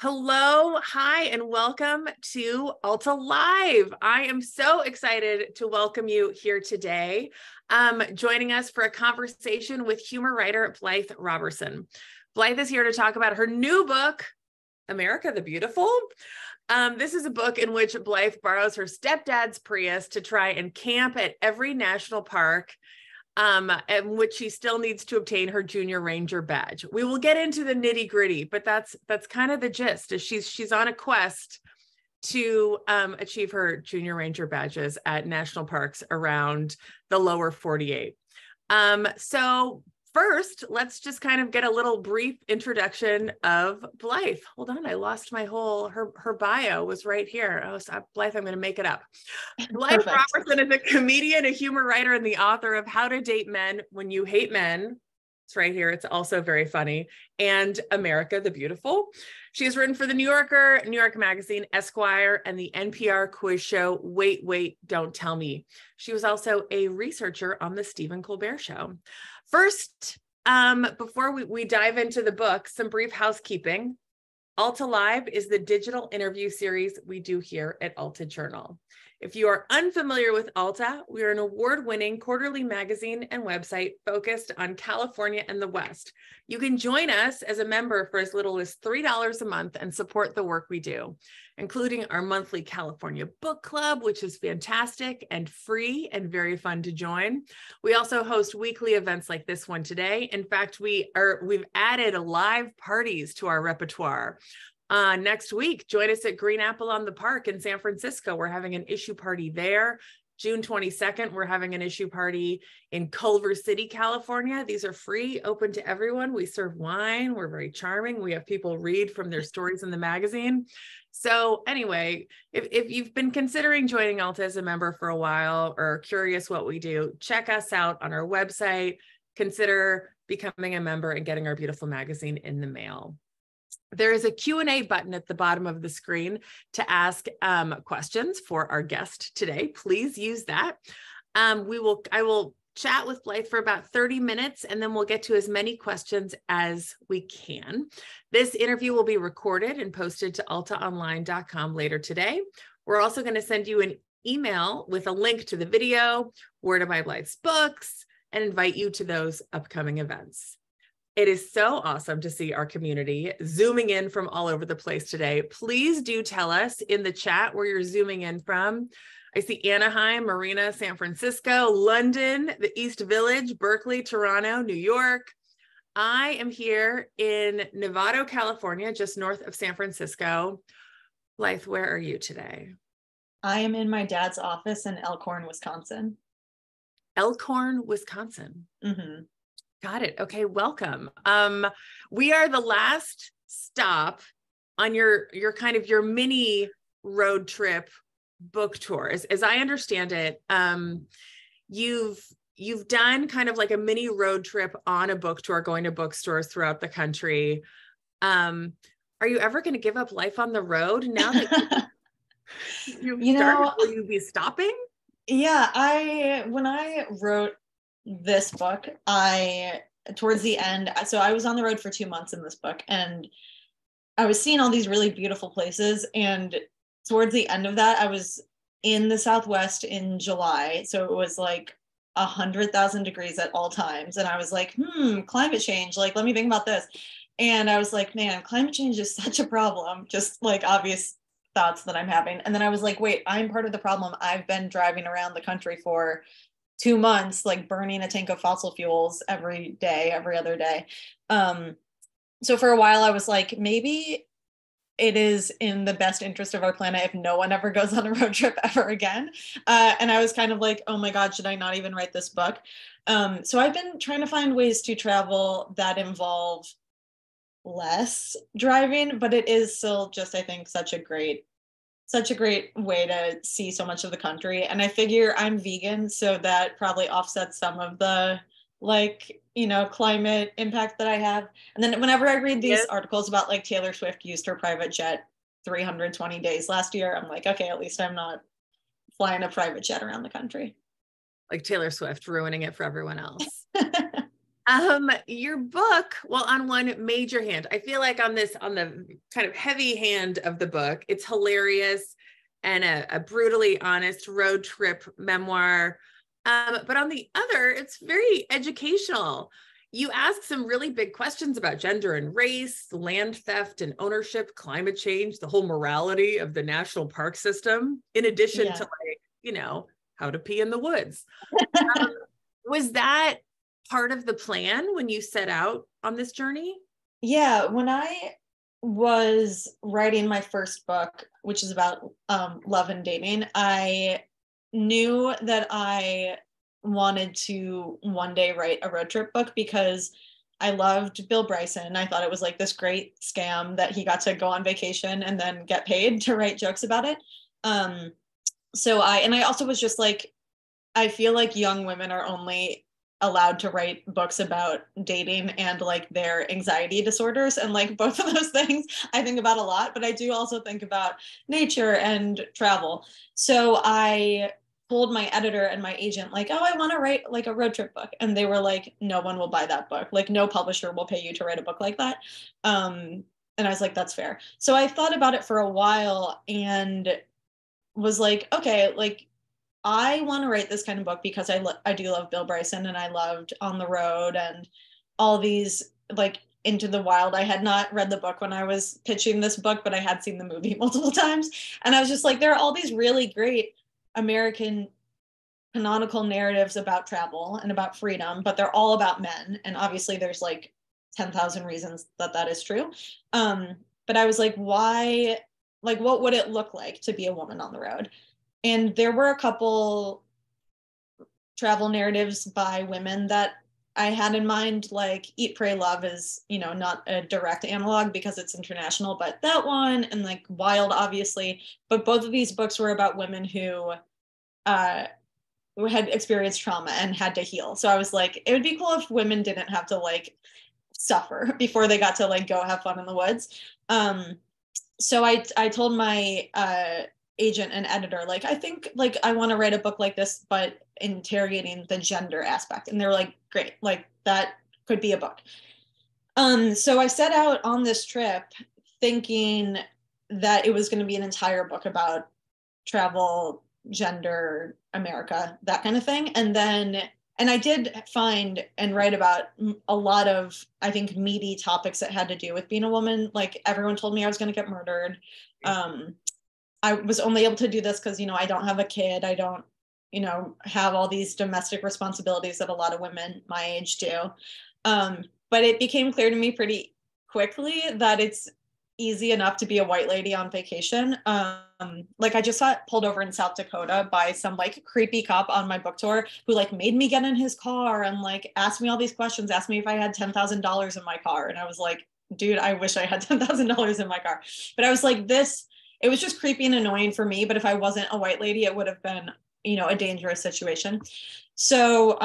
Hello, hi, and welcome to Alta Live. I am so excited to welcome you here today. Joining us for a conversation with humor writer Blythe Roberson. Blythe is here to talk about her new book, America the Beautiful. This is a book in which Blythe borrows her stepdad's Prius to try and camp at every national park, in which she still needs to obtain her junior ranger badge. We will get into the nitty gritty, but that's kind of the gist. Is she's on a quest to achieve her junior ranger badges at national parks around the lower 48. So first, let's just kind of get a little brief introduction of Blythe. Hold on, I lost my whole, her bio was right here. Oh, stop, Blythe, I'm going to make it up. Blythe Roberson is a comedian, a humor writer, and the author of How to Date Men When You Hate Men. It's right here. It's also very funny. And America the Beautiful. She has written for The New Yorker, New York Magazine, Esquire, and the NPR quiz show, Wait, Wait, Don't Tell Me. She was also a researcher on the Stephen Colbert Show. First, before we dive into the book, some brief housekeeping. Alta Live is the digital interview series we do here at Alta Journal. If you are unfamiliar with Alta, we are an award-winning quarterly magazine and website focused on California and the West. You can join us as a member for as little as $3 a month and support the work we do, including our monthly California book club, which is fantastic and free and very fun to join. We also host weekly events like this one today. In fact, we've added live parties to our repertoire. Next week, join us at Green Apple on the Park in San Francisco. We're having an issue party there. June 22nd, we're having an issue party in Culver City, California. These are free, open to everyone. We serve wine. We're very charming. We have people read from their stories in the magazine. So anyway, if you've been considering joining Alta as a member for a while or curious what we do, check us out on our website. Consider becoming a member and getting our beautiful magazine in the mail. There is a Q&A button at the bottom of the screen to ask questions for our guest today. Please use that. I will chat with Blythe for about 30 minutes, and then we'll get to as many questions as we can. This interview will be recorded and posted to altaonline.com later today. We're also going to send you an email with a link to the video, where to buy Blythe's books, and invite you to those upcoming events. It is so awesome to see our community zooming in from all over the place today. Please do tell us in the chat where you're zooming in from. I see Anaheim, Marina, San Francisco, London, the East Village, Berkeley, Toronto, New York. I am here in Novato, California, just north of San Francisco. Blythe, where are you today? I am in my dad's office in Elkhorn, Wisconsin. Elkhorn, Wisconsin. Mm-hmm. Got it. Okay, welcome. We are the last stop on your mini road trip book tour. As I understand it, you've done kind of like a mini road trip on a book tour, going to bookstores throughout the country. Are you ever going to give up life on the road now that you've started? Will you be stopping? Yeah, when I wrote this book, towards the end, so I was on the road for 2 months in this book, and I was seeing all these really beautiful places, and towards the end of that, I was in the Southwest in July, so it was like 100,000 degrees at all times, and I was like, climate change, like, let me think about this. And I was like, man, climate change is such a problem, just like obvious thoughts that I'm having. And then I was like, wait, I'm part of the problem. I've been driving around the country for 2 months, like burning a tank of fossil fuels every day, every other day. So for a while I was like, maybe it is in the best interest of our planet if no one ever goes on a road trip ever again. And I was kind of like, oh my God, should I not even write this book? So I've been trying to find ways to travel that involve less driving, but it is still just, I think, such a great way to see so much of the country. And I figure I'm vegan, so that probably offsets some of the climate impact that I have. And then whenever I read these articles about like Taylor Swift used her private jet 320 days last year, I'm like, okay, at least I'm not flying a private jet around the country. Like Taylor Swift ruining it for everyone else. Your book, well, on one major hand, I feel like on the kind of heavy hand of the book, it's hilarious and a brutally honest road trip memoir. But on the other, it's very educational. You ask some really big questions about gender and race, land theft and ownership, climate change, the whole morality of the national park system, in addition to how to pee in the woods. Was that part of the plan when you set out on this journey? Yeah, when I was writing my first book, which is about love and dating, I knew that I wanted to one day write a road trip book because I loved Bill Bryson. I thought it was like this great scam that he got to go on vacation and then get paid to write jokes about it. I also was just like, I feel like young women are only allowed to write books about dating and like their anxiety disorders, and like both of those things I think about a lot, but I do also think about nature and travel. So I told my editor and my agent, like, oh, I want to write like a road trip book, and they were like, no one will buy that book, like no publisher will pay you to write a book like that. And I was like, that's fair. So I thought about it for a while and was like, okay, like I want to write this kind of book because I do love Bill Bryson, and I loved On the Road and all these, like Into the Wild. I had not read the book when I was pitching this book, but I had seen the movie multiple times. And I was just like, there are all these really great American canonical narratives about travel and about freedom, but they're all about men. And obviously there's like 10,000 reasons that is true. But I was like, why, like, what would it look like to be a woman on the road? And there were a couple travel narratives by women that I had in mind, like Eat, Pray, Love is, not a direct analog because it's international, but that one, and like Wild, obviously. But both of these books were about women who had experienced trauma and had to heal. So I was like, it would be cool if women didn't have to like suffer before they got to like go have fun in the woods. So I told my agent and editor, like, I think like I want to write a book like this, but interrogating the gender aspect. And they were like, great, like that could be a book. So I set out on this trip thinking that it was going to be an entire book about travel, gender, America, that kind of thing. And I did find and write about a lot of, I think, meaty topics that had to do with being a woman. Like everyone told me I was going to get murdered. I was only able to do this because, I don't have a kid. I don't, have all these domestic responsibilities that a lot of women my age do. But it became clear to me pretty quickly that it's easy enough to be a white lady on vacation. Like I just got pulled over in South Dakota by some like creepy cop on my book tour who like made me get in his car and like asked me all these questions, asked me if I had $10,000 in my car. And I was like, dude, I wish I had $10,000 in my car. But I was like, it was just creepy and annoying for me. But if I wasn't a white lady, it would have been, a dangerous situation. So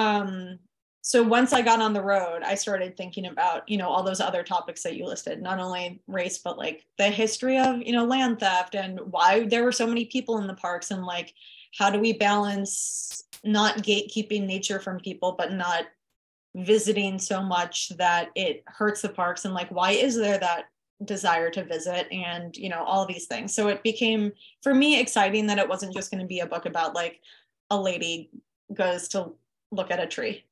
once I got on the road, I started thinking about, all those other topics that you listed, not only race, but like the history of, land theft and why there were so many people in the parks, and like, how do we balance not gatekeeping nature from people, but not visiting so much that it hurts the parks, and like, why is there that desire to visit, and all these things. So it became for me exciting that it wasn't just going to be a book about like a lady goes to look at a tree.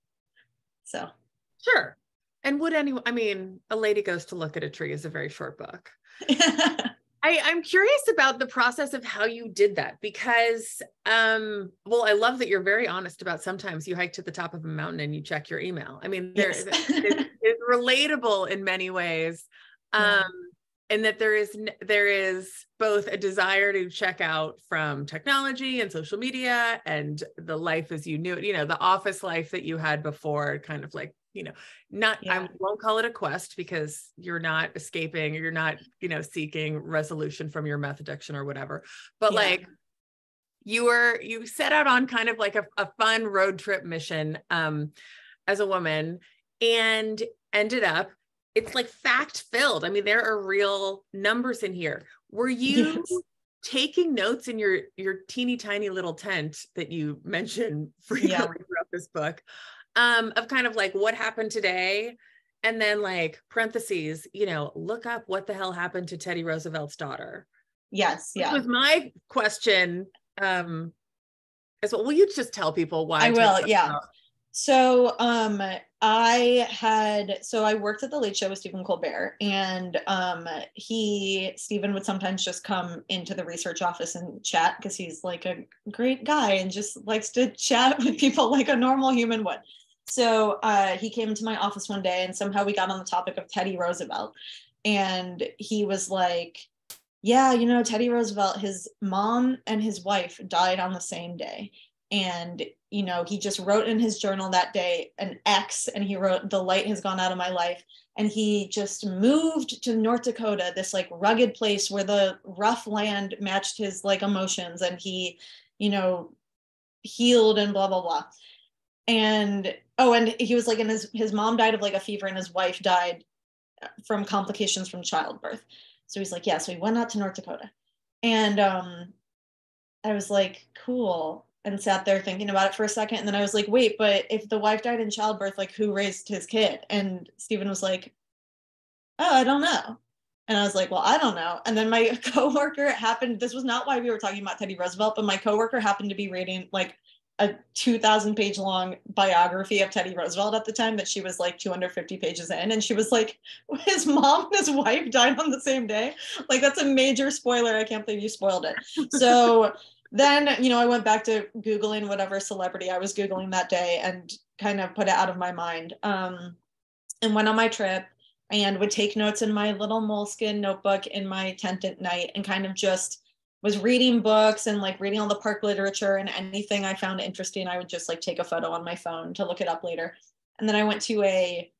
So sure. And would anyone, A Lady Goes to Look at a Tree is a very short book. I'm curious about the process of how you did that, because I love that you're very honest about sometimes you hike to the top of a mountain and you check your email. It's relatable in many ways. And that there is both a desire to check out from technology and social media and the life as you knew it, the office life that you had before, kind of like, I won't call it a quest because you're not escaping, or you're not, seeking resolution from your meth addiction or whatever. But like you set out on kind of like a fun road trip mission as a woman, and ended up, it's like fact filled. There are real numbers in here. Were you taking notes in your teeny tiny little tent that you mentioned frequently throughout this book? of kind of like what happened today. And then like parentheses, look up what the hell happened to Teddy Roosevelt's daughter. Yes. Yeah. Which was my question as well. Will you just tell people why? I will. Yeah. So I worked at the Late Show with Stephen Colbert, and Stephen would sometimes just come into the research office and chat because he's like a great guy and just likes to chat with people like a normal human would. So he came into my office one day and somehow we got on the topic of Teddy Roosevelt, and he was like, yeah, Teddy Roosevelt, his mom and his wife died on the same day. And, he just wrote in his journal that day an X, and he wrote, "The light has gone out of my life." And he just moved to North Dakota, this like rugged place where the rough land matched his like emotions, and he, healed and blah, blah, blah. And, and he was like, and his mom died of like a fever and his wife died from complications from childbirth. So he's like, yeah, so he went out to North Dakota. And I was like, cool. And sat there thinking about it for a second. And then I was like, wait, but if the wife died in childbirth, like who raised his kid? And Stephen was like, oh, I don't know. And I was like, well, I don't know. And then my coworker this was not why we were talking about Teddy Roosevelt, but my coworker happened to be reading like a 2,000-page long biography of Teddy Roosevelt at the time that she was like 250 pages in. And she was like, his mom and his wife died on the same day. Like, that's a major spoiler. I can't believe you spoiled it. So then, I went back to Googling whatever celebrity I was Googling that day and kind of put it out of my mind, and went on my trip and would take notes in my little moleskin notebook in my tent at night, and kind of just was reading books and like reading all the park literature, and anything I found interesting, I would just like take a photo on my phone to look it up later. And then I went to a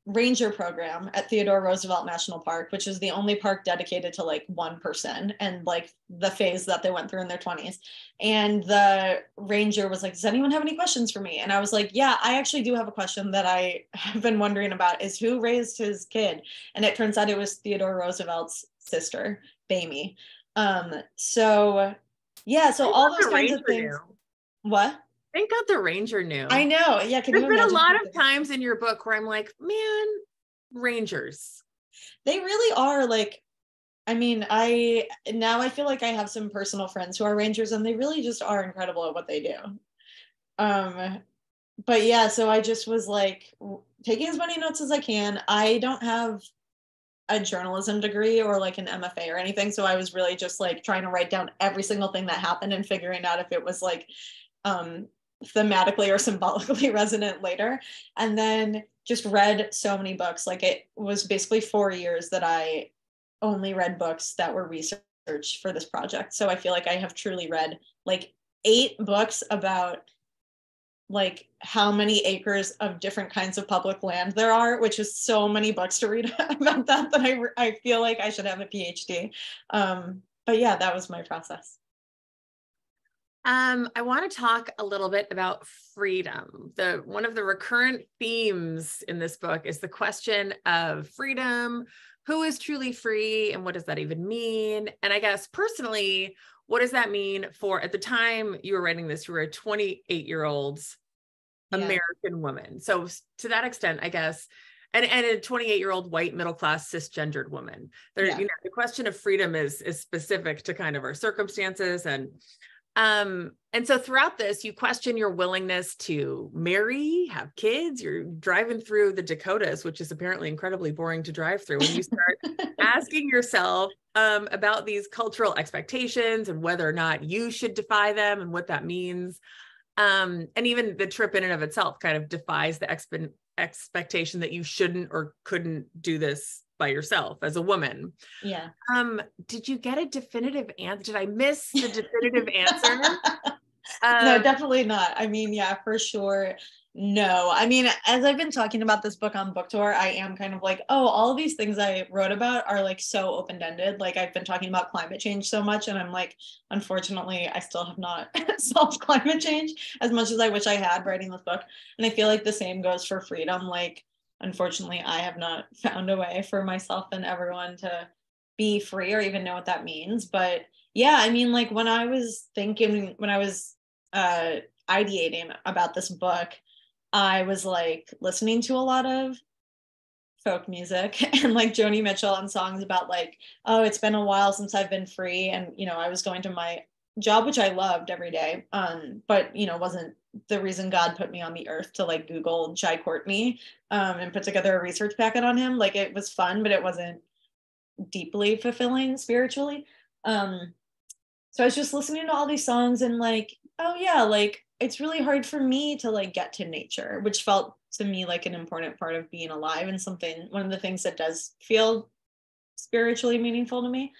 ranger program at Theodore Roosevelt National Park, which is the only park dedicated to like one person and like the phase that they went through in their 20s. And the ranger was like, does anyone have any questions for me? And I was like, yeah, I actually do have a question that I have been wondering about, is who raised his kid? And it turns out it was Theodore Roosevelt's sister, Bamie. So all those kinds of things. What? Thank God the ranger knew. I know. Yeah. There's been a lot of times in your book where I'm like, man, rangers. They really are like, I mean, I feel like I have some personal friends who are rangers, and they really just are incredible at what they do. But yeah, so I just was like taking as many notes as I can. I don't have a journalism degree or like an MFA or anything. So I was really just like trying to write down every single thing that happened and figuring out if it was like, thematically or symbolically resonant later. And then just read so many books. Like, it was basically 4 years that I only read books that were research for this project. So I feel like I have truly read like 8 books about like how many acres of different kinds of public land there are, which is so many books to read about that I feel like I should have a PhD. But yeah, that was my process. I want to talk a little bit about freedom. One of the recurrent themes in this book is the question of freedom. Who is truly free, and what does that even mean? And I guess personally, what does that mean for, at the time you were writing this, you were a 28-year-old American woman. So to that extent, I guess, and a 28-year-old white middle-class cisgendered woman. The question of freedom is specific to kind of our circumstances. And so throughout this, you question your willingness to marry, have kids. You're driving through the Dakotas, which is apparently incredibly boring to drive through. And you start asking yourself about these cultural expectations and whether or not you should defy them and what that means. And even the trip in and of itself kind of defies the expectation that you shouldn't or couldn't do this by yourself as a woman. Yeah. Did you get a definitive answer? Did I miss the definitive answer? No, definitely not. I mean, yeah, for sure. No, I mean, as I've been talking about this book on book tour, I am kind of like, oh, all of these things I wrote about are like so open-ended. Like, I've been talking about climate change so much, and I'm like, unfortunately, I still have not solved climate change as much as I wish I had writing this book. And I feel like the same goes for freedom. Like, unfortunately, I have not found a way for myself and everyone to be free or even know what that means. But yeah, I mean, like, when I was ideating about this book, I was like listening to a lot of folk music and like Joni Mitchell and songs about like, oh, it's been a while since I've been free. And, I was going to my job, which I loved every day. But, wasn't the reason God put me on the earth to like Google Jai Courtney and put together a research packet on him. Like it was fun, but it wasn't deeply fulfilling spiritually. So I was just listening to all these songs and like, oh yeah, like it's really hard for me to like get to nature, which felt to me like an important part of being alive and one of the things that does feel spiritually meaningful to me.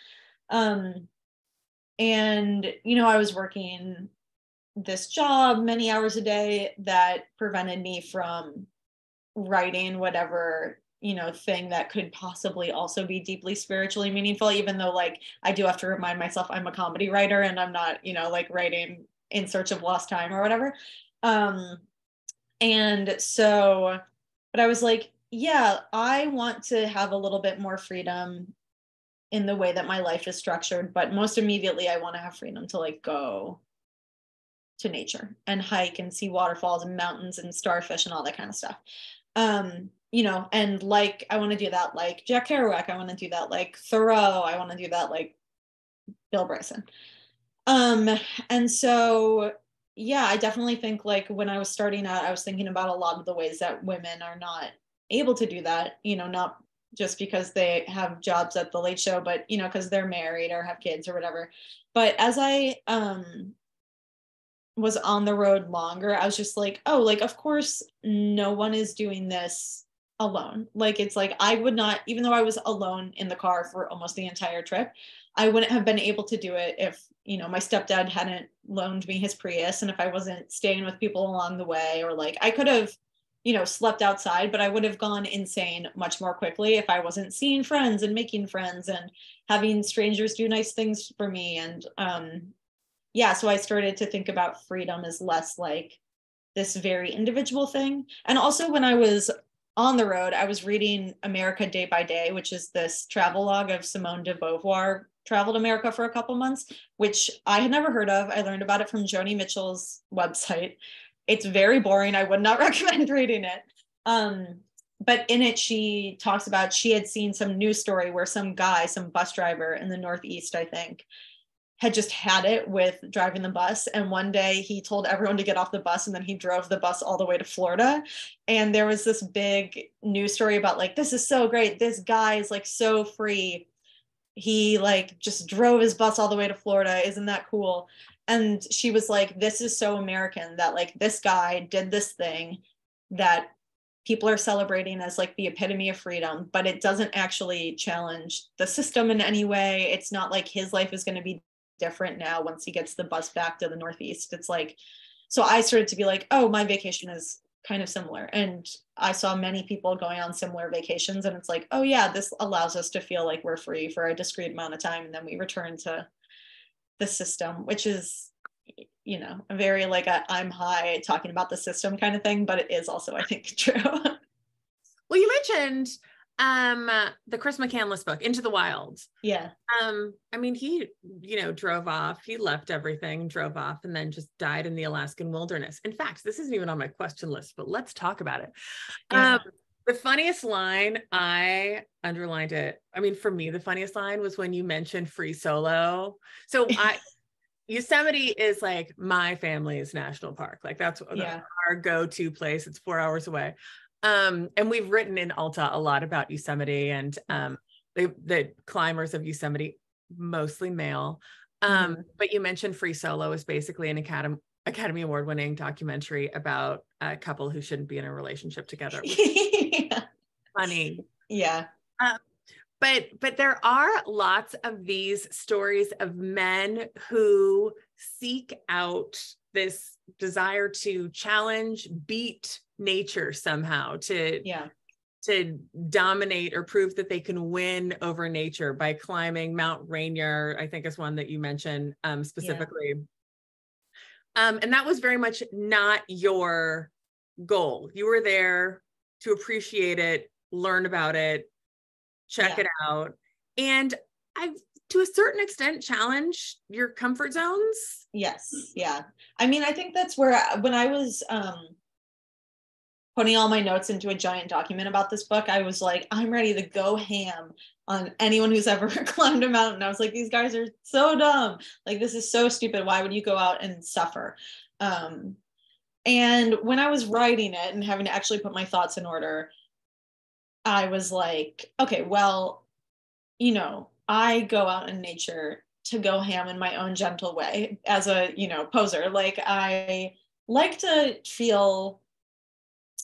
And I was working this job many hours a day that prevented me from writing whatever thing that could possibly also be deeply spiritually meaningful, even though like I do have to remind myself I'm a comedy writer and I'm not like writing in search of lost time or whatever. And so, but I was like, yeah, I want to have a little bit more freedom in the way that my life is structured, but most immediately I want to have freedom to like go to nature and hike and see waterfalls and mountains and starfish and all that kind of stuff. And like I want to do that like Jack Kerouac, I want to do that like Thoreau, I want to do that like Bill Bryson. And so yeah, I definitely think like when I was starting out, I was thinking about a lot of the ways that women are not able to do that, not just because they have jobs at the Late Show, but because they're married or have kids or whatever. But as I was on the road longer, I was just like, oh, like, of course, no one is doing this alone. Like, it's like, I would not, even though I was alone in the car for almost the entire trip, I wouldn't have been able to do it if, my stepdad hadn't loaned me his Prius and if I wasn't staying with people along the way, or like, I could have, slept outside, but I would have gone insane much more quickly if I wasn't seeing friends and making friends and having strangers do nice things for me. And, yeah, so I started to think about freedom as less like this very individual thing. And also when I was on the road, I was reading America Day by Day, which is this travel log of Simone de Beauvoir traveled America for a couple months, which I had never heard of. I learned about it from Joni Mitchell's website. It's very boring. I would not recommend reading it. But in it, she talks about she had seen some news story where some guy, some bus driver in the Northeast, I think, had just had it with driving the bus. And one day he told everyone to get off the bus and then he drove the bus all the way to Florida. And there was this big news story about like, this is so great. This guy is like so free. He like just drove his bus all the way to Florida. Isn't that cool? And she was like, this is so American that like this guy did this thing that people are celebrating as like the epitome of freedom, but it doesn't actually challenge the system in any way. It's not like his life is going to be different now once he gets the bus back to the Northeast. It's like, so I started to be like, oh, my vacation is kind of similar. And I saw many people going on similar vacations. And it's like, oh yeah, this allows us to feel like we're free for a discrete amount of time. And then we return to the system, which is, a very like I'm high talking about the system kind of thing, but it is also, I think, true. Well, you mentioned the Chris McCandless book, Into the Wild. Yeah. I mean, he, drove off, he left everything, drove off, and then just died in the Alaskan wilderness. In fact, this isn't even on my question list, but let's talk about it. Yeah. The funniest line, I underlined it. I mean, for me, the funniest line was when you mentioned free solo. So Yosemite is like my family's national park. Like that's our go-to place. It's 4 hours away. And we've written in Alta a lot about Yosemite and the climbers of Yosemite, mostly male. But you mentioned Free Solo is basically an Academy Award-winning documentary about a couple who shouldn't be in a relationship together. Yeah. Funny. Yeah. But there are lots of these stories of men who seek out this desire to challenge, beat nature somehow, to dominate or prove that they can win over nature by climbing Mount Rainier, I think is one that you mentioned specifically. Yeah. And that was very much not your goal. You were there to appreciate it, learn about it, check it out, and to a certain extent challenge your comfort zones. Yes. Yeah. I mean, I think that's where when I was putting all my notes into a giant document about this book, I was like, I'm ready to go ham on anyone who's ever climbed a mountain. I was like, these guys are so dumb. Like, this is so stupid. Why would you go out and suffer? And when I was writing it and having to actually put my thoughts in order, I was like, okay, well, you know, I go out in nature to go ham in my own gentle way as a, you know, poser. Like, like to feel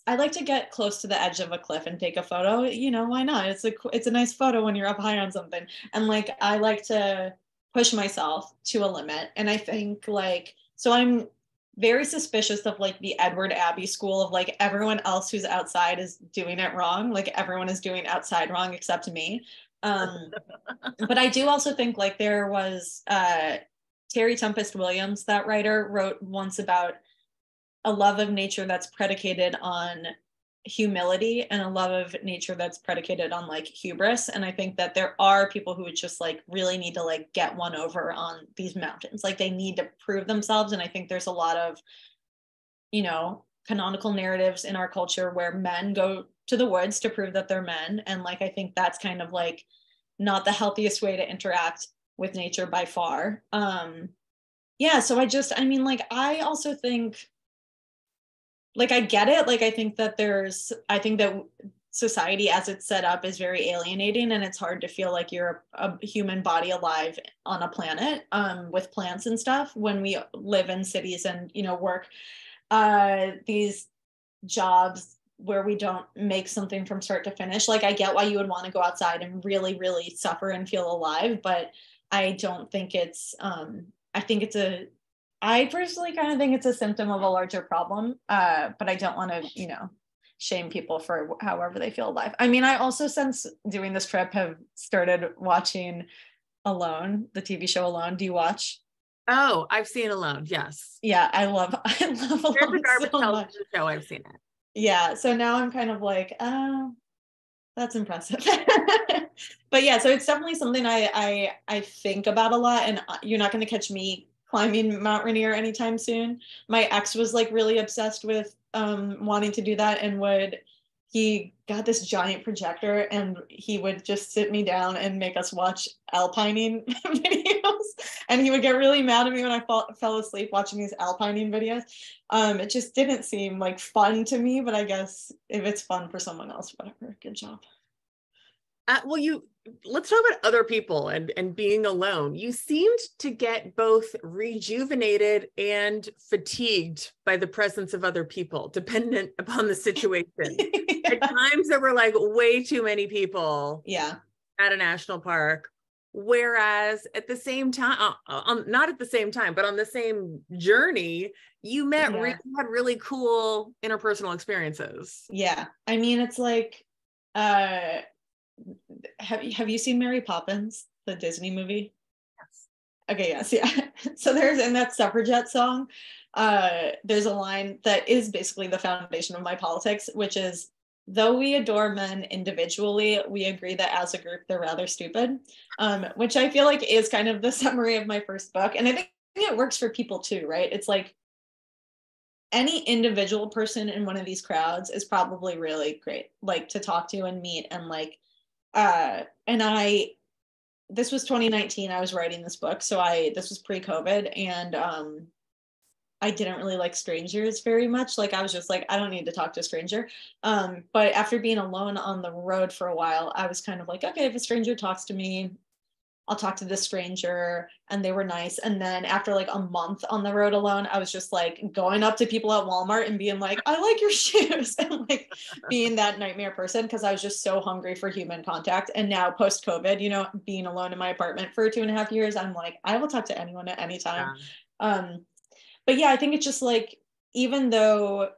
I like to get close to the edge of a cliff and take a photo. You know, why not? It's a nice photo when you're up high on something. And like, I like to push myself to a limit. And I think like, so I'm very suspicious of like the Edward Abbey school of like everyone else who's outside is doing it wrong. Like everyone is doing outside wrong except me. But I do also think like there was Terry Tempest Williams, that writer, wrote once about a love of nature that's predicated on humility and a love of nature that's predicated on like hubris. And I think that there are people who would just like really need to like get one over on these mountains. Like they need to prove themselves. And I think there's a lot of, you know, canonical narratives in our culture where men go to the woods to prove that they're men. And like, I think that's kind of like not the healthiest way to interact with nature by far. Yeah. So I mean, like, I also think, like, I get it. Like, I think that society as it's set up is very alienating, and it's hard to feel like you're a human body alive on a planet with plants and stuff when we live in cities and, you know, work these jobs where we don't make something from start to finish. Like, I get why you would want to go outside and really, really suffer and feel alive, but I don't think it's, I personally kind of think it's a symptom of a larger problem, but I don't want to, you know, shame people for however they feel alive. I mean, I also, since doing this trip, have started watching Alone, the TV show Alone. Do you watch? Oh, I've seen Alone. Yes. Yeah, I love There's a Alone garbage so much. television show. I've seen it. Yeah, so now I'm kind of like, oh, that's impressive. But yeah, so it's definitely something I think about a lot, and you're not going to catch me climbing Mount Rainier anytime soon. My ex was like really obsessed with wanting to do that, and he got this giant projector and he would just sit me down and make us watch alpining videos, and he would get really mad at me when I fell asleep watching these alpining videos. It just didn't seem like fun to me, but I guess if it's fun for someone else, whatever. Good job. Let's talk about other people and being alone. You seemed to get both rejuvenated and fatigued by the presence of other people, dependent upon the situation. Yeah. At times there were like way too many people at a national park. Whereas at the same time, not at the same time, but on the same journey, you had really cool interpersonal experiences. Yeah. I mean, it's like, have you seen Mary Poppins, the Disney movie? Yes. Okay, yes, yeah. So there's, in that suffragette song, there's a line that is basically the foundation of my politics, which is, though we adore men individually, we agree that as a group they're rather stupid, which I feel like is kind of the summary of my first book. And I think it works for people too, right? It's like any individual person in one of these crowds is probably really great, like to talk to and meet, and like, this was 2019, I was writing this book, so this was pre-COVID, and I didn't really like strangers very much. Like, I was just like, I don't need to talk to a stranger. But after being alone on the road for a while, I was kind of like, okay, if a stranger talks to me, I'll talk to this stranger, and they were nice. And then after like a month on the road alone, I was just like going up to people at Walmart and being like, I like your shoes, and like being that nightmare person, because I was just so hungry for human contact. And now post-COVID, you know, being alone in my apartment for 2.5 years, I'm like, I will talk to anyone at any time. Yeah. But yeah, I think it's just like, even though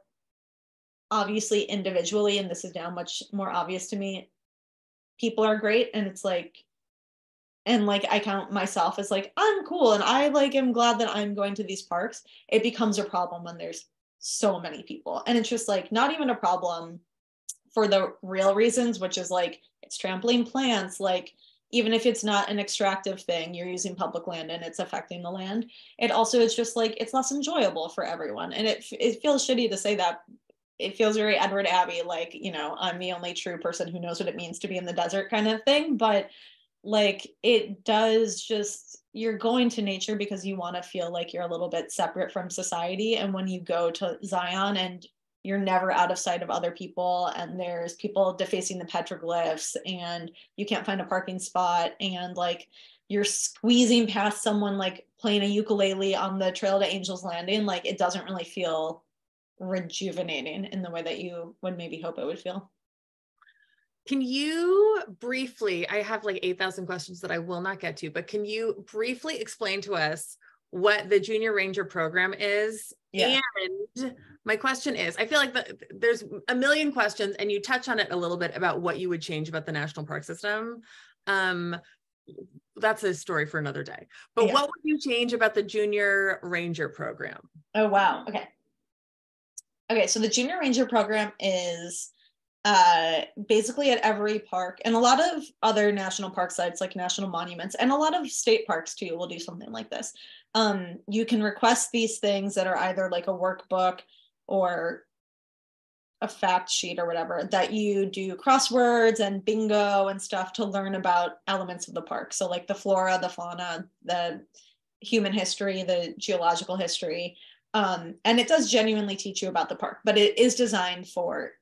obviously individually, and this is now much more obvious to me, people are great, and it's like, and like I count myself as like, I'm cool, and I like am glad that I'm going to these parks, it becomes a problem when there's so many people. And it's just like not even a problem for the real reasons, which is like it's trampling plants, like even if it's not an extractive thing, you're using public land and it's affecting the land. It also is just like it's less enjoyable for everyone. And it feels shitty to say that it feels very Edward Abbey, like, you know, I'm the only true person who knows what it means to be in the desert kind of thing. But like, it does just, you're going to nature because you want to feel like you're a little bit separate from society. And when you go to Zion and you're never out of sight of other people, and there's people defacing the petroglyphs, and you can't find a parking spot, and like you're squeezing past someone like playing a ukulele on the trail to Angel's Landing, like it doesn't really feel rejuvenating in the way that you would maybe hope it would feel. Can you briefly, I have like 8,000 questions that I will not get to, but can you briefly explain to us what the Junior Ranger program is? Yeah. And my question is, I feel like there's a million questions, and you touch on it a little bit about what you would change about the national park system. That's a story for another day. But what would you change about the Junior Ranger program? Oh, wow. Okay, so the Junior Ranger program is basically at every park, and a lot of other national park sites like national monuments, and a lot of state parks too will do something like this. You can request these things that are either like a workbook or a fact sheet or whatever, that you do crosswords and bingo and stuff to learn about elements of the park. So like the flora, the fauna, the human history, the geological history. And it does genuinely teach you about the park, but it is designed for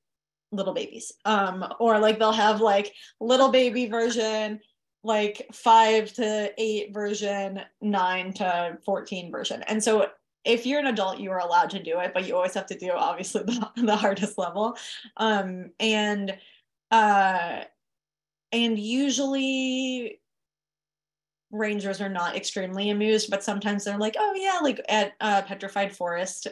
little babies. Or like they'll have like little baby version, like 5 to 8 version, 9 to 14 version. And so if you're an adult, you are allowed to do it, but you always have to do obviously the hardest level. And usually rangers are not extremely amused, but sometimes they're like, oh yeah, like at Petrified Forest,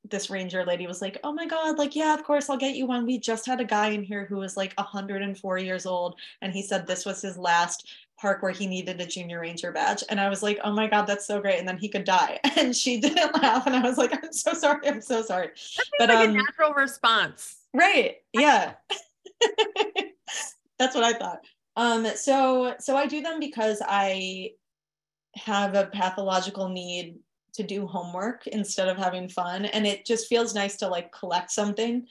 this ranger lady was like, oh my God, like, yeah, of course I'll get you one. We just had a guy in here who was like 104 years old, and he said this was his last park where he needed a Junior Ranger badge. And I was like, oh my God, that's so great. And then he could die. And she didn't laugh. And I was like, I'm so sorry. I'm so sorry. But like a natural response. Right. Yeah. That's what I thought. So I do them because I have a pathological need to do homework instead of having fun, and it just feels nice to like collect something.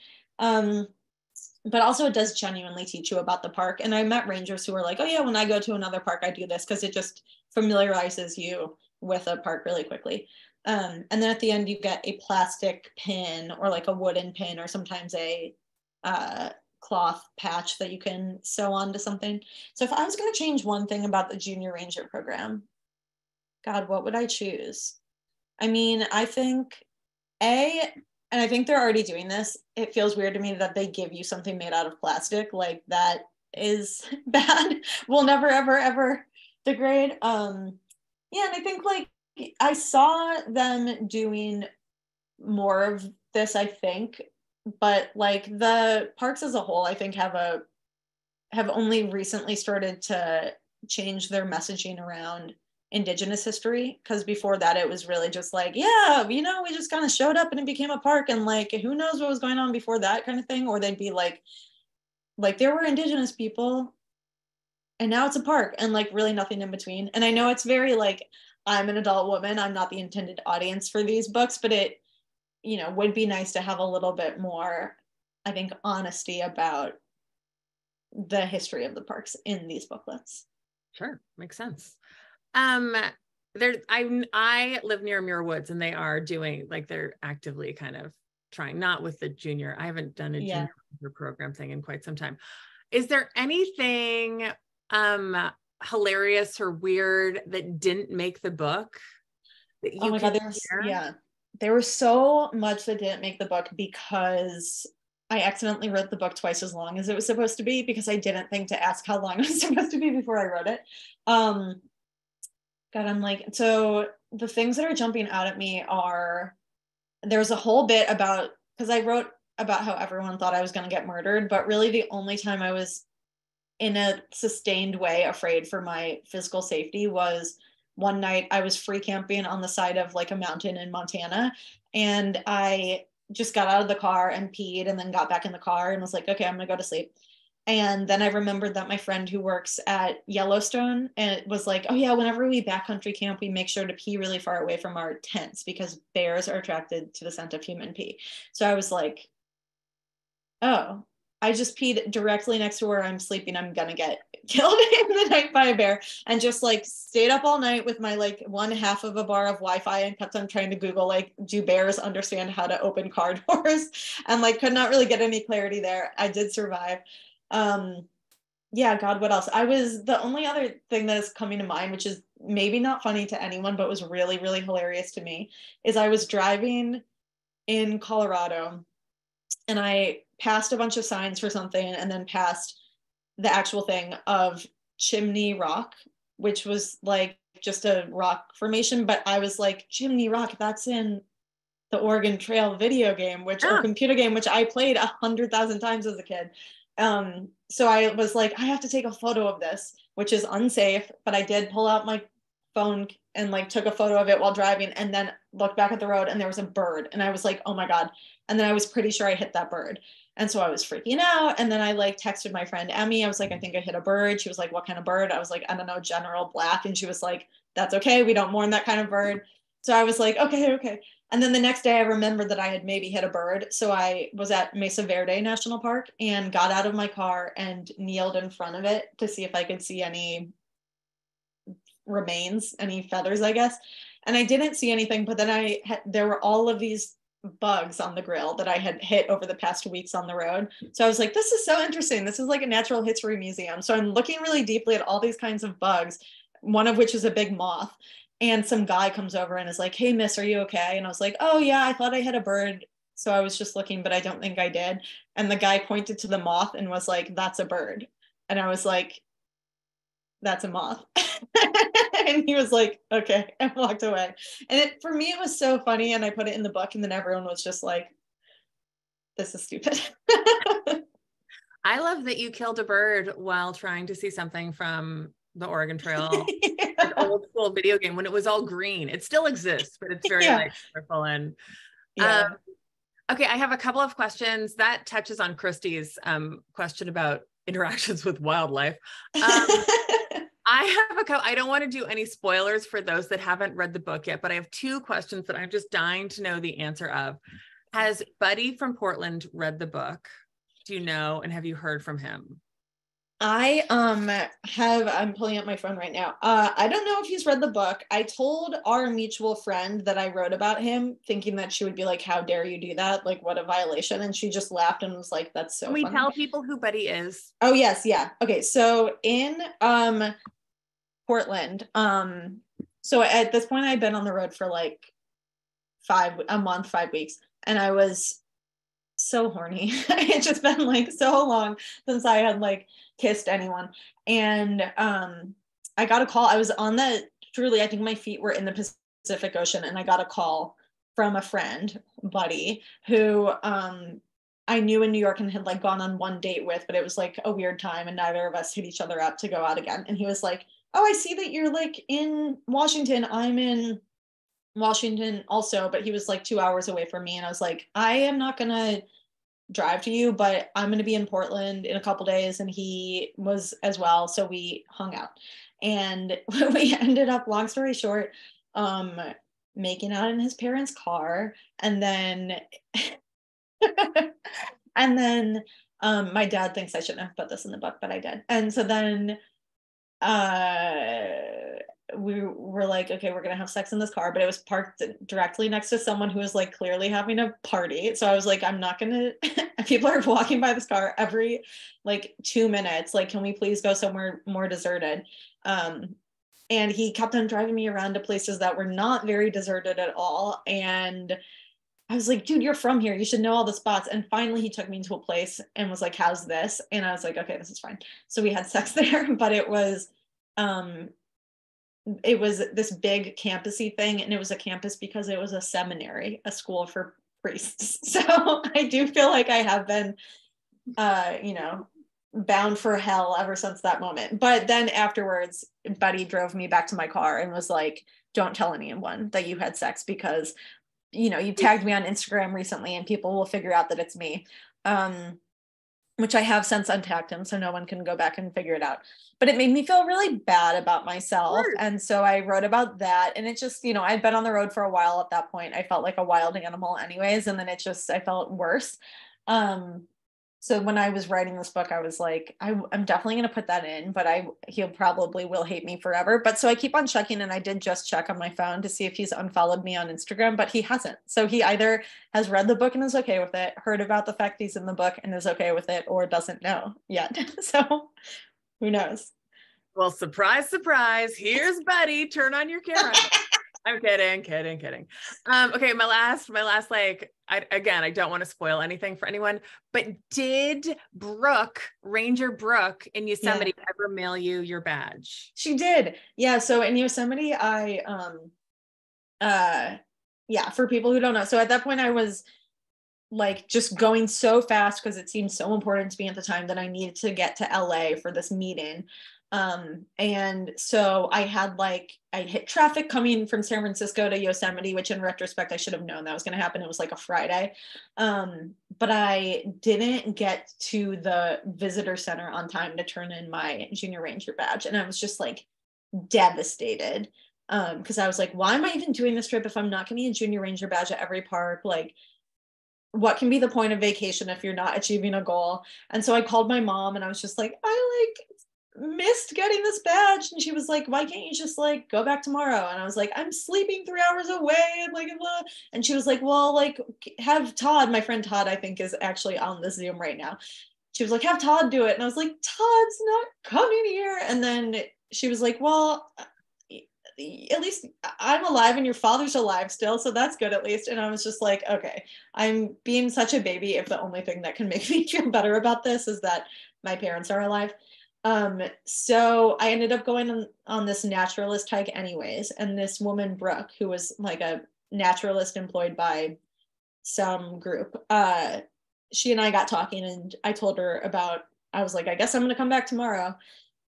But also it does genuinely teach you about the park. And I met rangers who were like, oh yeah, when I go to another park I do this, because it just familiarizes you with a park really quickly. And then at the end you get a plastic pin or like a wooden pin, or sometimes a cloth patch that you can sew onto something. So if I was going to change one thing about the Junior Ranger program, God, what would I choose? I mean, I think and I think they're already doing this. It feels weird to me that they give you something made out of plastic. Like, that is bad. Will never, ever, ever degrade. Yeah, and I think like I saw them doing more of this, I think, but like the parks as a whole, I think have only recently started to change their messaging around Indigenous history, because before that it was really just like, yeah, you know, we just kind of showed up and it became a park, and like who knows what was going on before that kind of thing. Or they'd be like there were Indigenous people and now it's a park, and like really nothing in between. And I know it's very like, I'm an adult woman, I'm not the intended audience for these books, but it, you know, would be nice to have a little bit more, I think, honesty about the history of the parks in these booklets. Sure, makes sense. I live near Muir Woods, and they are doing like, they're actively kind of trying, not with the junior. I haven't done a junior program thing in quite some time. Is there anything hilarious or weird that didn't make the book that you oh my God, there was so much that didn't make the book because I accidentally wrote the book twice as long as it was supposed to be, because I didn't think to ask how long it was supposed to be before I wrote it. God, I'm like, so the things that are jumping out at me are, there's a whole bit about, because I wrote about how everyone thought I was going to get murdered, but really the only time I was in a sustained way afraid for my physical safety was one night I was free camping on the side of like a mountain in Montana, and I just got out of the car and peed and then got back in the car and was like, okay, I'm gonna go to sleep. And then I remembered that my friend who works at Yellowstone, and it was like, oh yeah, whenever we backcountry camp, we make sure to pee really far away from our tents because bears are attracted to the scent of human pee. So I was like, Oh, I just peed directly next to where I'm sleeping. I'm gonna get killed in the night by a bear, and just like stayed up all night with my like one half of a bar of Wi-Fi and kept on trying to Google like, do bears understand how to open car doors? And like could not really get any clarity there. I did survive. Yeah, God, what else? I was the only other thing that is coming to mind, which is maybe not funny to anyone, but was really, really hilarious to me, is I was driving in Colorado and I passed a bunch of signs for something and then passed the actual thing of Chimney Rock, which was like just a rock formation. But I was like, Chimney Rock, that's in the Oregon Trail video game, which or computer game, which I played 100,000 times as a kid. So I was like, I have to take a photo of this, which is unsafe, but I did pull out my phone and like took a photo of it while driving and then looked back at the road and there was a bird and I was like, oh my God. And then I was pretty sure I hit that bird. And so I was freaking out. And then I like texted my friend Emmy. I was like, I think I hit a bird. She was like, what kind of bird? I was like, I don't know, general black. And she was like, that's okay. We don't mourn that kind of bird. So I was like, okay. And then the next day I remembered that I had maybe hit a bird. So I was at Mesa Verde National Park and got out of my car and kneeled in front of it to see if I could see any remains, any feathers, I guess. And I didn't see anything, but then there were all of these bugs on the grill that I had hit over the past weeks on the road. So I was like, this is so interesting. This is like a natural history museum. So I'm looking really deeply at all these kinds of bugs, one of which is a big moth. And some guy comes over and is like, hey, miss, are you okay? And I was like, oh, yeah, I thought I hit a bird. So I was just looking, but I don't think I did. And the guy pointed to the moth and was like, that's a bird. And I was like, that's a moth. And he was like, okay, and walked away. And for me, it was so funny. And I put it in the book, and then everyone was just like, this is stupid. I love that you killed a bird while trying to see something from the Oregon Trail, yeah. Like old school video game when it was all green. It still exists, but it's very like colorful and yeah. Okay, I have a couple of questions that touches on Christy's question about interactions with wildlife. I have a couple, I don't want to do any spoilers for those that haven't read the book yet, but I have two questions that I'm just dying to know the answer of. Has Buddy from Portland read the book? Do you know, and have you heard from him? I'm pulling up my phone right now. I don't know if he's read the book. I told our mutual friend that I wrote about him, thinking that she would be like, how dare you do that? Like, what a violation. And she just laughed and was like, that's so funny. Can we tell people who Buddy is? Oh, yes. Yeah. Okay. So in Portland, so at this point I'd been on the road for like 5 weeks, and I was so horny. It had just been like so long since I had like kissed anyone. And I got a call. I was on the truly, I think my feet were in the Pacific Ocean, and I got a call from a friend, Buddy, who I knew in New York and had like gone on one date with, but it was like a weird time and neither of us hit each other up to go out again. And he was like, oh, I see that you're like in Washington. I'm in Washington also, but he was like 2 hours away from me. And I was like, I am not going to drive to you, but I'm going to be in Portland in a couple days. And he was as well. So we hung out and we ended up, long story short, making out in his parents' car. And then, my dad thinks I shouldn't have put this in the book, but I did. And so then, we were like, okay, we're gonna have sex in this car, but it was parked directly next to someone who was like clearly having a party. So I was like, I'm not gonna people are walking by this car every like 2 minutes, like, can we please go somewhere more deserted? And he kept on driving me around to places that were not very deserted at all. And I was like, dude, you're from here, you should know all the spots. And finally he took me into a place and was like, how's this? And I was like, okay, this is fine. So we had sex there, but it was this big campusy thing, and it was a campus because it was a seminary, a school for priests. So I do feel like I have been bound for hell ever since that moment. But then afterwards, Buddy drove me back to my car and was like, don't tell anyone that you had sex, because you tagged me on Instagram recently and people will figure out that it's me. Which I have since untagged him, so no one can go back and figure it out. But it made me feel really bad about myself. Sure. And so I wrote about that. And it just, I'd been on the road for a while at that point. I felt like a wild animal anyways. And then I felt worse. So when I was writing this book, I was like, I'm definitely going to put that in, but he'll probably will hate me forever. But so I keep on checking, and I did just check on my phone to see if he's unfollowed me on Instagram, but he hasn't. So he either has read the book and is okay with it, heard about the fact he's in the book and is okay with it, or doesn't know yet. So who knows? Well, surprise, surprise. Here's Buddy. Turn on your camera. I'm kidding. Okay, my last, like, I don't want to spoil anything for anyone, but did Ranger Brooke in Yosemite ever mail you your badge? She did. Yeah. So in Yosemite, for people who don't know, so at that point I was like just going so fast because it seemed so important to me at the time that I needed to get to LA for this meeting. And so I hit traffic coming from San Francisco to Yosemite, which in retrospect, I should have known that was going to happen. It was like a Friday. But I didn't get to the visitor center on time to turn in my junior ranger badge. And I was just like devastated. Because I was like, why am I even doing this trip if I'm not getting a junior ranger badge at every park? Like, what can be the point of vacation if you're not achieving a goal? And so I called my mom and I was just like, I missed getting this badge. And she was like, why can't you just like go back tomorrow? And I was like, I'm sleeping 3 hours away. And like, blah. And she was like, well, like have Todd, my friend Todd, I think is actually on the Zoom right now. She was like, have Todd do it. And I was like, Todd's not coming here. And then she was like, well, at least I'm alive and your father's alive still. So that's good at least. And I was just like, okay, I'm being such a baby if the only thing that can make me feel better about this is that my parents are alive. So I ended up going on this naturalist hike anyways. And this woman, Brooke, who was like a naturalist employed by some group, she and I got talking and I told her I was like, I guess I'm going to come back tomorrow.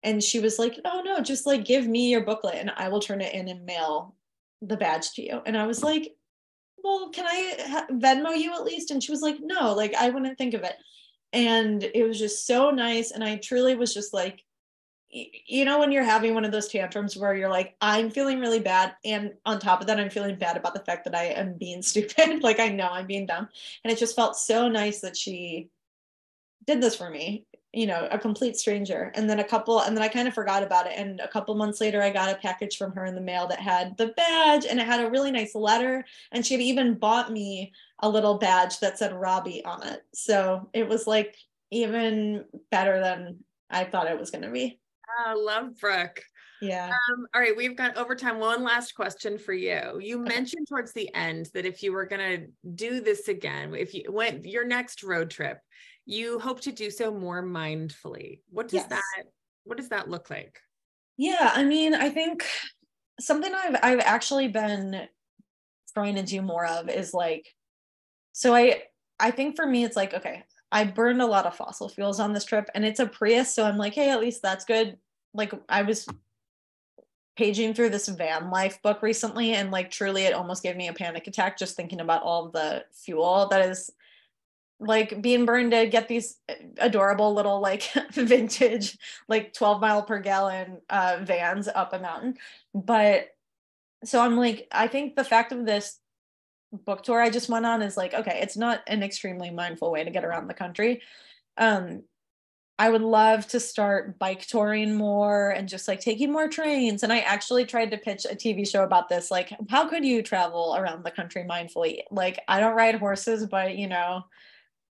And she was like, oh no, just like give me your booklet and I will turn it in and mail the badge to you. And I was like, well, can I Venmo you at least? And she was like, no, like I wouldn't think of it. And it was just so nice. And I truly was just like, you know, when you're having one of those tantrums where you're like, I'm feeling really bad. And on top of that, I'm feeling bad about the fact that I am being stupid. Like I know I'm being dumb. And it just felt so nice that she did this for me, you know, a complete stranger. And then I kind of forgot about it. And a couple months later, I got a package from her in the mail that had the badge and it had a really nice letter. And she had even bought me a little badge that said Robbie on it. So it was like even better than I thought it was going to be. I love Brooke. Yeah. All right, we've got overtime. One last question for you. You mentioned towards the end that if you were going to do this again, if you went your next road trip, you hope to do so more mindfully. What does that look like? Yeah, I mean, I think something I've actually been trying to do more of is like, so I think for me it's like, okay, I burned a lot of fossil fuels on this trip and it's a Prius, so I'm like, hey, at least that's good. Like I was paging through this van life book recently and like truly it almost gave me a panic attack just thinking about all of the fuel that is like being burned to get these adorable little like vintage like 12 mile per gallon vans up a mountain. But so I'm like, I think the fact of this book tour I just went on is like, okay, it's not an extremely mindful way to get around the country. I would love to start bike touring more and just like taking more trains. And I actually tried to pitch a TV show about this. Like, how could you travel around the country mindfully? Like, I don't ride horses, but you know,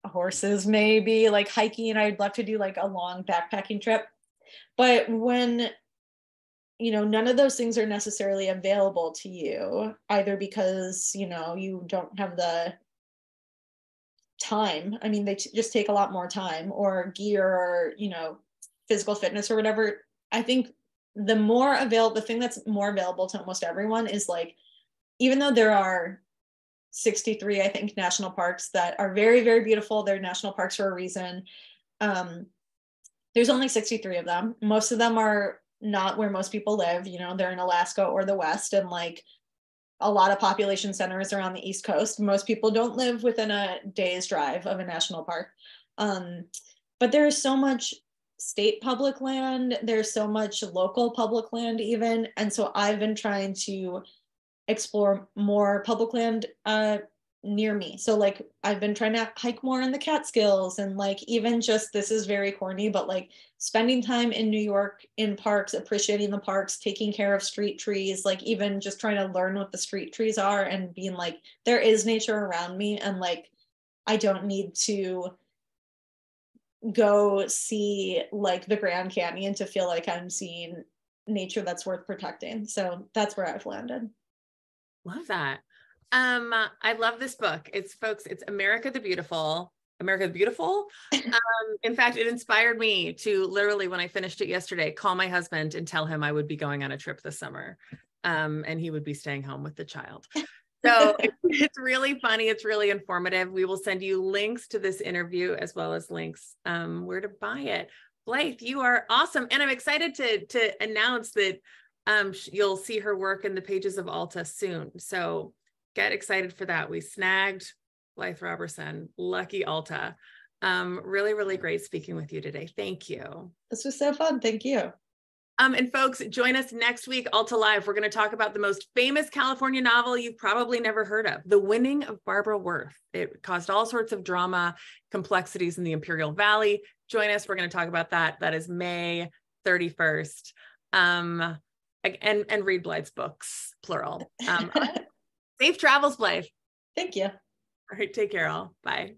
horses maybe like hiking. I'd love to do like a long backpacking trip. But when, you know, none of those things are necessarily available to you, either because, you know, you don't have the time. I mean, they just take a lot more time or gear or, you know, physical fitness or whatever. I think the thing that's more available to almost everyone is like, even though there are 63, I think, national parks that are very, very beautiful, they're national parks for a reason. There's only 63 of them. Most of them are not where most people live, you know, they're in Alaska or the West, and like a lot of population centers are on the East Coast. Most people don't live within a day's drive of a national park. But there's so much state public land, there's so much local public land even. And so I've been trying to explore more public land near me. So like I've been trying to hike more in the Catskills, and like even just, this is very corny, but like spending time in New York in parks, appreciating the parks, taking care of street trees, like even just trying to learn what the street trees are and being like, there is nature around me, and like I don't need to go see like the Grand Canyon to feel like I'm seeing nature that's worth protecting. So that's where I've landed. Love that. I love this book. It's America the Beautiful. America the Beautiful. In fact, it inspired me to literally, when I finished it yesterday, call my husband and tell him I would be going on a trip this summer. And he would be staying home with the child. So it's really funny. It's really informative. We will send you links to this interview as well as links where to buy it. Blythe, you are awesome. And I'm excited to announce that you'll see her work in the pages of Alta soon. So get excited for that. We snagged Blythe Roberson. Lucky Alta. Really, really great speaking with you today. Thank you. This was so fun. Thank you. And folks, join us next week, Alta Live. We're going to talk about the most famous California novel you've probably never heard of, The Winning of Barbara Worth. It caused all sorts of drama, complexities in the Imperial Valley. Join us. We're going to talk about that. That is May 31st. And read Blythe's books, plural. Safe travels, Blythe. Thank you. All right, take care all. Bye.